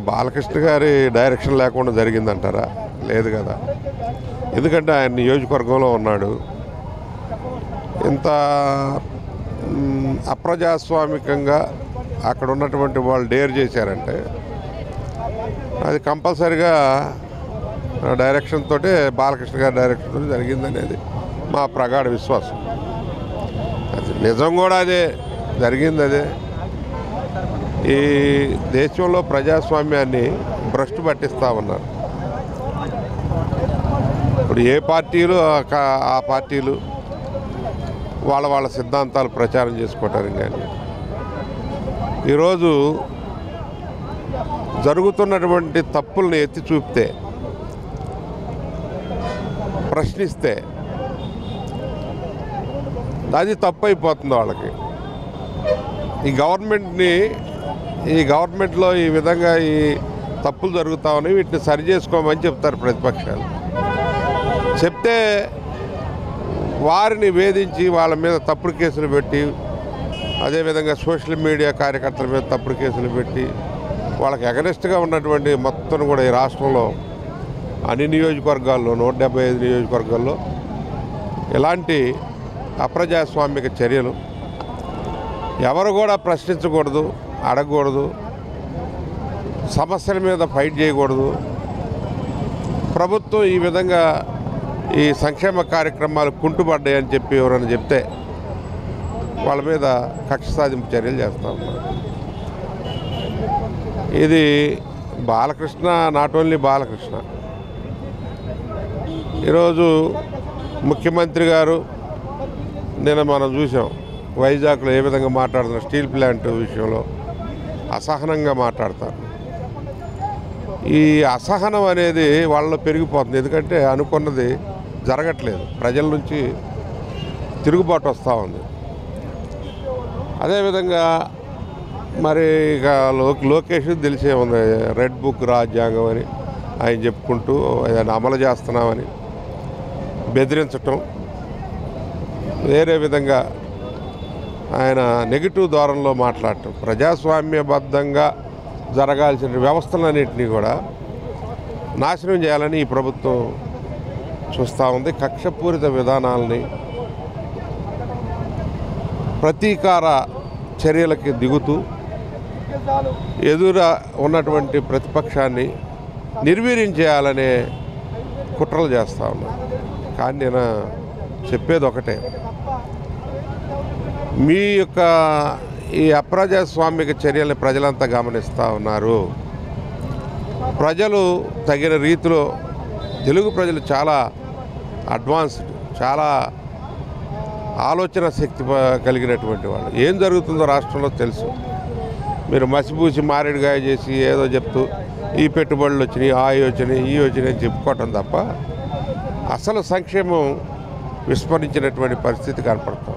బాలకృష్ణ గారి డైరెక్షన్ లేకుండా జరిగిందంటారా? లేదు కదా. ఎందుకంటే ఆయన నియోజకవర్గంలో ఉన్నాడు. ఇంత అప్రజాస్వామికంగా అక్కడ ఉన్నటువంటి వాళ్ళు డేర్ చేశారంటే అది కంపల్సరిగా డైరెక్షన్ తోటే, బాలకృష్ణ గారి డైరెక్షన్ తోటి జరిగిందనేది మా ప్రగాఢ విశ్వాసం. అది నిజం కూడా అదే జరిగింది. అదే ఈ దేశంలో ప్రజాస్వామ్యాన్ని భ్రష్టు పట్టిస్తూ ఉన్నారు. ఇప్పుడు ఏ పార్టీలు ఆ పార్టీలు వాళ్ళ సిద్ధాంతాలు ప్రచారం చేసుకోవటానికి కానీ, ఈరోజు జరుగుతున్నటువంటి తప్పుల్ని ఎత్తి చూపితే, ప్రశ్నిస్తే అది తప్పు అయిపోతుంది వాళ్ళకి. ఈ గవర్నమెంట్లో ఈ విధంగా ఈ తప్పులు జరుగుతామని వీటిని సరి చేసుకోమని చెప్తారు ప్రతిపక్షాలు. చెప్తే వారిని వేధించి వాళ్ళ మీద తప్పుడు కేసులు పెట్టి, అదేవిధంగా సోషల్ మీడియా కార్యకర్తల మీద తప్పుడు కేసులు పెట్టి వాళ్ళకి ఎగనెస్ట్గా ఉన్నటువంటి మొత్తం కూడా ఈ రాష్ట్రంలో అన్ని నియోజకవర్గాల్లో 175 నియోజకవర్గాల్లో ఇలాంటి అప్రజాస్వామిక చర్యలు ఎవరు కూడా ప్రశ్నించకూడదు, అడగకూడదు, సమస్యల మీద ఫైట్ చేయకూడదు. ప్రభుత్వం ఈ విధంగా ఈ సంక్షేమ కార్యక్రమాలు కుంటుపడ్డాయని చెప్పి ఎవరైనా చెప్తే వాళ్ళ మీద కక్ష సాధింపు చర్యలు చేస్తూ ఉన్నారు. ఇది బాలకృష్ణ, నాట్ ఓన్లీ బాలకృష్ణ. ఈరోజు ముఖ్యమంత్రి గారు నిన్న మనం చూసాం వైజాగ్లో ఏ విధంగా మాట్లాడుతున్నారు. స్టీల్ ప్లాంట్ విషయంలో అసహనంగా మాట్లాడతారు. ఈ అసహనం అనేది వాళ్ళలో పెరిగిపోతుంది. ఎందుకంటే అనుకున్నది జరగట్లేదు, ప్రజల నుంచి తిరుగుబాటు వస్తూ ఉంది. అదేవిధంగా మరి ఇక లోకేష్ తెలిసే ఉంది, రెడ్ బుక్ రాజ్యాంగం అని ఆయన చెప్పుకుంటూ దాన్ని అమలు చేస్తున్నామని బెదిరించటం, వేరే విధంగా ఆయన నెగిటివ్ ధోరణిలో మాట్లాడటం, ప్రజాస్వామ్యబద్ధంగా జరగాల్సిన వ్యవస్థలన్నింటినీ కూడా నాశనం చేయాలని ఈ ప్రభుత్వం చూస్తూ ఉంది. కక్షపూరిత విధానాలని, ప్రతీకార చర్యలకి దిగుతూ ఎదుర ఉన్నటువంటి ప్రతిపక్షాన్ని నిర్వీర్యం చేయాలనే కుట్రలు చేస్తూ ఉన్నారు. కానీ నేను చెప్పేది ఒకటే, మీ యొక్క ఈ అప్రజాస్వామిక చర్యల్ని ప్రజలంతా గమనిస్తూ ఉన్నారు. ప్రజలు తగిన రీతిలో, తెలుగు ప్రజలు చాలా అడ్వాన్స్డ్, చాలా ఆలోచన శక్తి కలిగినటువంటి వాళ్ళు. ఏం జరుగుతుందో రాష్ట్రంలో తెలుసు. మీరు మసిపూసి మారేడుగాయ చేసి ఏదో చెప్తూ ఈ పెట్టుబడులు వచ్చినాయి, ఆ యోచన ఈ యోచన చెప్పుకోవటం తప్ప అసలు సంక్షేమం విస్మరించినటువంటి పరిస్థితి కనపడుతుంది.